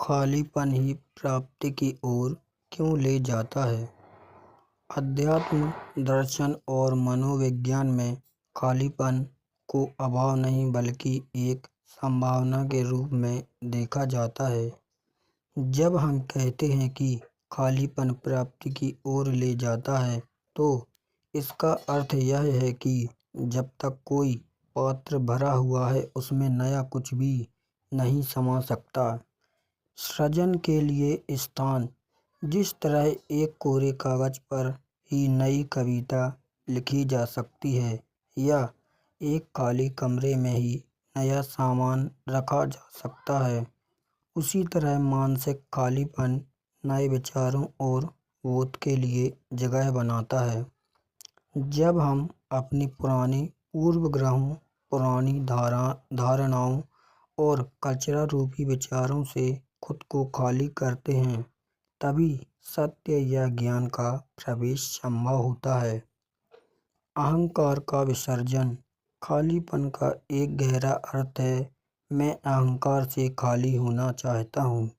खालीपन ही प्राप्ति की ओर क्यों ले जाता है? अध्यात्म, दर्शन और मनोविज्ञान में खालीपन को अभाव नहीं बल्कि एक संभावना के रूप में देखा जाता है। जब हम कहते हैं कि खालीपन प्राप्ति की ओर ले जाता है, तो इसका अर्थ यह है कि जब तक कोई पात्र भरा हुआ है, उसमें नया कुछ भी नहीं समा सकता। सृजन के लिए स्थान। जिस तरह एक कोरे कागज पर ही नई कविता लिखी जा सकती है या एक खाली कमरे में ही नया सामान रखा जा सकता है, उसी तरह मानसिक खालीपन नए विचारों और बोध के लिए जगह बनाता है। जब हम अपनी पुरानी पूर्वग्रहों, पुरानी धारणाओं और कचरा रूपी विचारों से खुद को खाली करते हैं, तभी सत्य या ज्ञान का प्रवेश संभव होता है। अहंकार का विसर्जन। खालीपन का एक गहरा अर्थ है, मैं अहंकार से खाली होना चाहता हूँ।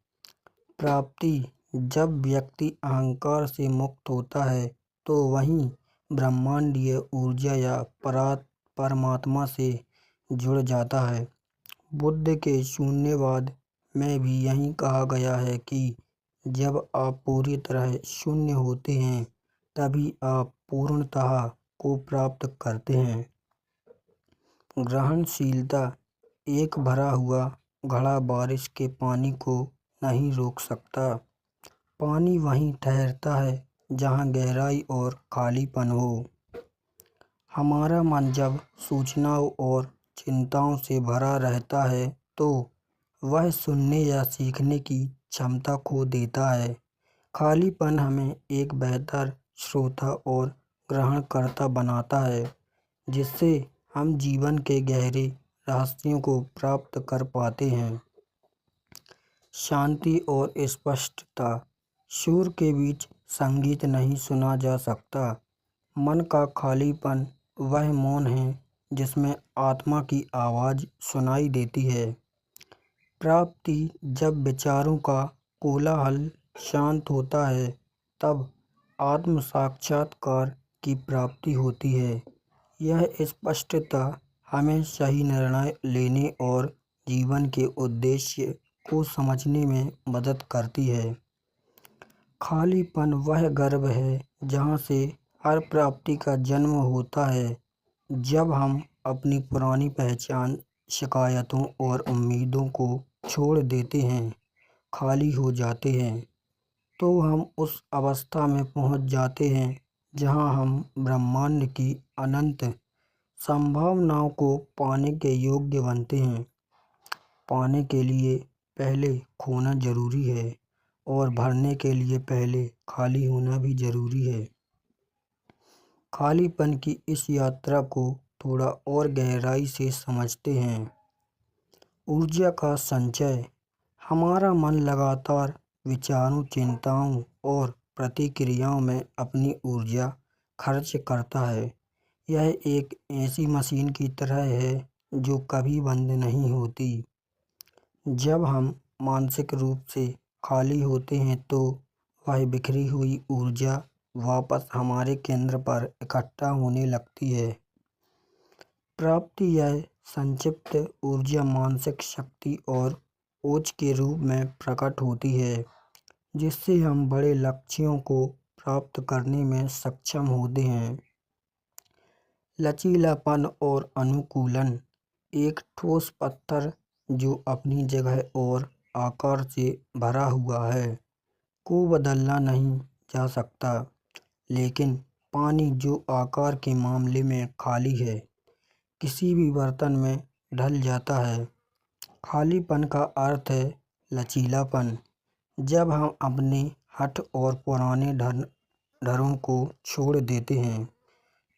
प्राप्ति। जब व्यक्ति अहंकार से मुक्त होता है, तो वहीं ब्रह्मांडीय ऊर्जा या परमात्मा से जुड़ जाता है। बुद्ध के शून्यवाद में भी यही कहा गया है कि जब आप पूरी तरह शून्य होते हैं, तभी आप पूर्णतः को प्राप्त करते हैं। ग्रहणशीलता। एक भरा हुआ घड़ा बारिश के पानी को नहीं रोक सकता। पानी वहीं ठहरता है जहाँ गहराई और खालीपन हो। हमारा मन जब सूचनाओं और चिंताओं से भरा रहता है, तो वह सुनने या सीखने की क्षमता खो देता है। खालीपन हमें एक बेहतर श्रोता और ग्रहणकर्ता बनाता है, जिससे हम जीवन के गहरे रहस्यों को प्राप्त कर पाते हैं। शांति और स्पष्टता। शोर के बीच संगीत नहीं सुना जा सकता। मन का खालीपन वह मौन है जिसमें आत्मा की आवाज़ सुनाई देती है। प्राप्ति। जब विचारों का कोलाहल शांत होता है, तब आत्म साक्षात्कार की प्राप्ति होती है। यह स्पष्टता हमें सही निर्णय लेने और जीवन के उद्देश्य को समझने में मदद करती है। खालीपन वह गर्भ है जहाँ से हर प्राप्ति का जन्म होता है। जब हम अपनी पुरानी पहचान, शिकायतों और उम्मीदों को छोड़ देते हैं, खाली हो जाते हैं, तो हम उस अवस्था में पहुंच जाते हैं जहां हम ब्रह्मांड की अनंत संभावनाओं को पाने के योग्य बनते हैं। पाने के लिए पहले खोना जरूरी है और भरने के लिए पहले खाली होना भी जरूरी है। खालीपन की इस यात्रा को थोड़ा और गहराई से समझते हैं। ऊर्जा का संचय। हमारा मन लगातार विचारों, चिंताओं और प्रतिक्रियाओं में अपनी ऊर्जा खर्च करता है। यह एक ऐसी मशीन की तरह है जो कभी बंद नहीं होती। जब हम मानसिक रूप से खाली होते हैं, तो वह बिखरी हुई ऊर्जा वापस हमारे केंद्र पर इकट्ठा होने लगती है। प्राप्ति। यह संक्षिप्त ऊर्जा मानसिक शक्ति और ओज के रूप में प्रकट होती है, जिससे हम बड़े लक्ष्यों को प्राप्त करने में सक्षम होते हैं। लचीलापन और अनुकूलन। एक ठोस पत्थर जो अपनी जगह और आकार से भरा हुआ है को बदलना नहीं जा सकता, लेकिन पानी जो आकार के मामले में खाली है, किसी भी बर्तन में ढल जाता है। खालीपन का अर्थ है लचीलापन। जब हम अपने हठ और पुराने डरों को छोड़ देते हैं,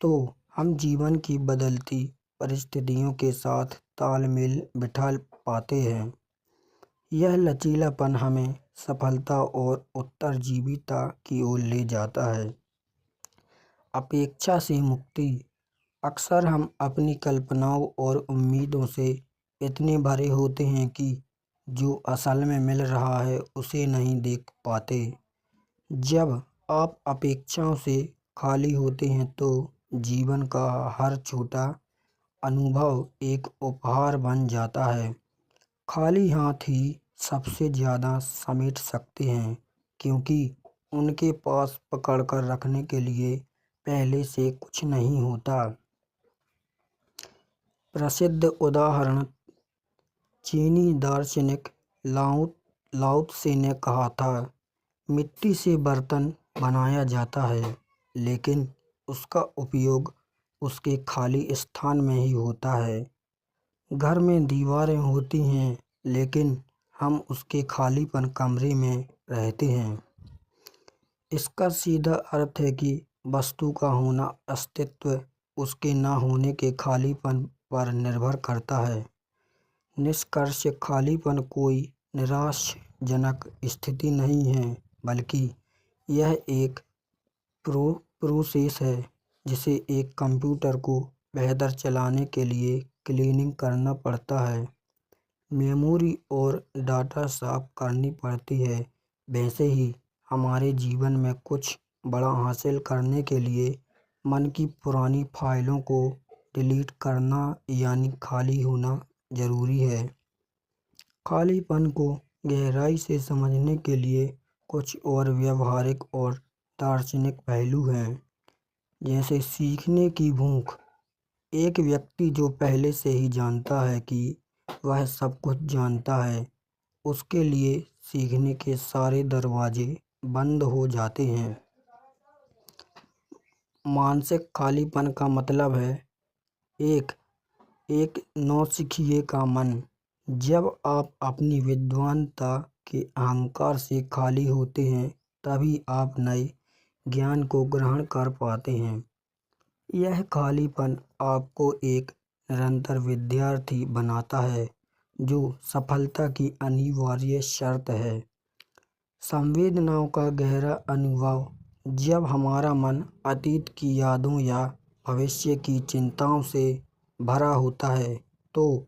तो हम जीवन की बदलती परिस्थितियों के साथ तालमेल बिठा पाते हैं। यह लचीलापन हमें सफलता और उत्तरजीविता की ओर ले जाता है। अपेक्षा से मुक्ति। अक्सर हम अपनी कल्पनाओं और उम्मीदों से इतने भरे होते हैं कि जो असल में मिल रहा है उसे नहीं देख पाते। जब आप अपेक्षाओं से खाली होते हैं तो जीवन का हर छोटा अनुभव एक उपहार बन जाता है। खाली हाथ ही सबसे ज़्यादा समेट सकते हैं, क्योंकि उनके पास पकड़ कर रखने के लिए पहले से कुछ नहीं होता। प्रसिद्ध उदाहरण चीनी दार्शनिक लाओ त्से ने कहा था, मिट्टी से बर्तन बनाया जाता है, लेकिन उसका उपयोग उसके खाली स्थान में ही होता है। घर में दीवारें होती हैं, लेकिन हम उसके खालीपन कमरे में रहते हैं। इसका सीधा अर्थ है कि वस्तु का होना अस्तित्व उसके न होने के खालीपन पर निर्भर करता है। निष्कर्ष, खालीपन कोई निराशाजनक स्थिति नहीं है, बल्कि यह एक प्रोसेस है जिसे एक कंप्यूटर को बेहतर चलाने के लिए क्लीनिंग करना पड़ता है, मेमोरी और डाटा साफ करनी पड़ती है। वैसे ही हमारे जीवन में कुछ बड़ा हासिल करने के लिए मन की पुरानी फाइलों को डिलीट करना यानी खाली होना जरूरी है। खालीपन को गहराई से समझने के लिए कुछ और व्यवहारिक और दार्शनिक पहलू हैं, जैसे सीखने की भूख। एक व्यक्ति जो पहले से ही जानता है कि वह सब कुछ जानता है, उसके लिए सीखने के सारे दरवाजे बंद हो जाते हैं। मानसिक खालीपन का मतलब है एक नौसिखिए का मन। जब आप अपनी विद्वानता के अहंकार से खाली होते हैं, तभी आप नए ज्ञान को ग्रहण कर पाते हैं। यह खालीपन आपको एक निरंतर विद्यार्थी बनाता है, जो सफलता की अनिवार्य शर्त है। संवेदनाओं का गहरा अनुभव। जब हमारा मन अतीत की यादों या भविष्य की चिंताओं से भरा होता है, तो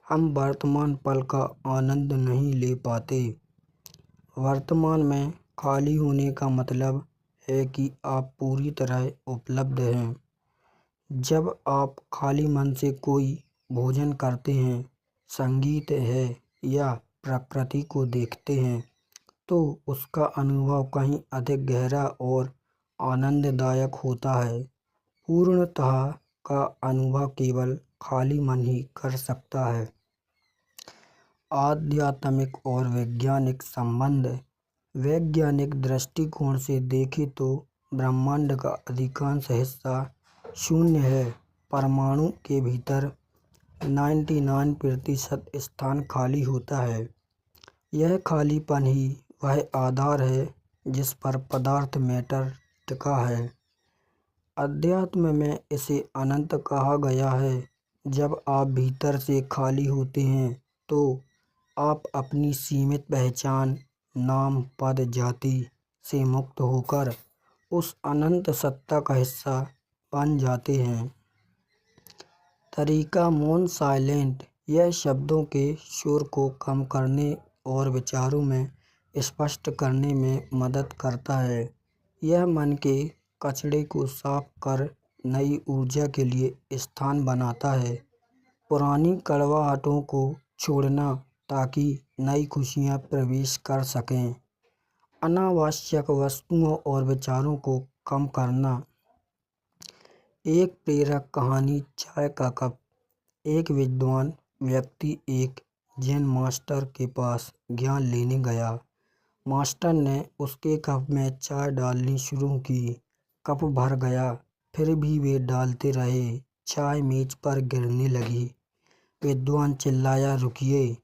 हम वर्तमान पल का आनंद नहीं ले पाते। वर्तमान में खाली होने का मतलब है कि आप पूरी तरह उपलब्ध हैं। जब आप खाली मन से कोई भोजन करते हैं, संगीत है या प्रकृति को देखते हैं, तो उसका अनुभव कहीं अधिक गहरा और आनंददायक होता है। पूर्णतः का अनुभव केवल खाली मन ही कर सकता है। आध्यात्मिक और वैज्ञानिक संबंध। वैज्ञानिक दृष्टिकोण से देखें तो ब्रह्मांड का अधिकांश हिस्सा शून्य है। परमाणु के भीतर 99% स्थान खाली होता है। यह खालीपन ही वह आधार है जिस पर पदार्थ मैटर टिका है। अध्यात्म में इसे अनंत कहा गया है। जब आप भीतर से खाली होते हैं, तो आप अपनी सीमित पहचान, नाम, पद, जाति से मुक्त होकर उस अनंत सत्ता का हिस्सा बन जाते हैं। तरीका मौन साइलेंट। यह शब्दों के शोर को कम करने और विचारों में स्पष्ट करने में मदद करता है। यह मन के कचरे को साफ कर नई ऊर्जा के लिए स्थान बनाता है। पुरानी कड़वाहटों को छोड़ना ताकि नई खुशियाँ प्रवेश कर सकें। अनावश्यक वस्तुओं और विचारों को कम करना। एक प्रेरक कहानी चाय का कप। एक विद्वान व्यक्ति एक जैन मास्टर के पास ज्ञान लेने गया। मास्टर ने उसके कप में चाय डालनी शुरू की। कप भर गया, फिर भी वे डालते रहे। चाय मेज पर गिरने लगी। विद्वान चिल्लाया, रुकिए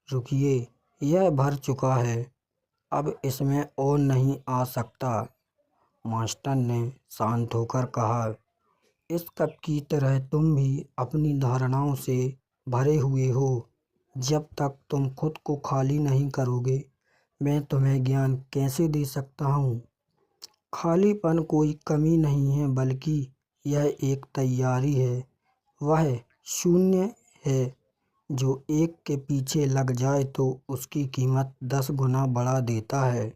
रुकिए, यह भर चुका है, अब इसमें और नहीं आ सकता। मास्टर ने शांत होकर कहा, इस कप की तरह तुम भी अपनी धारणाओं से भरे हुए हो। जब तक तुम खुद को खाली नहीं करोगे, मैं तुम्हें ज्ञान कैसे दे सकता हूँ। खालीपन कोई कमी नहीं है, बल्कि यह एक तैयारी है। वह शून्य है जो एक के पीछे लग जाए तो उसकी कीमत 10 गुना बढ़ा देता है।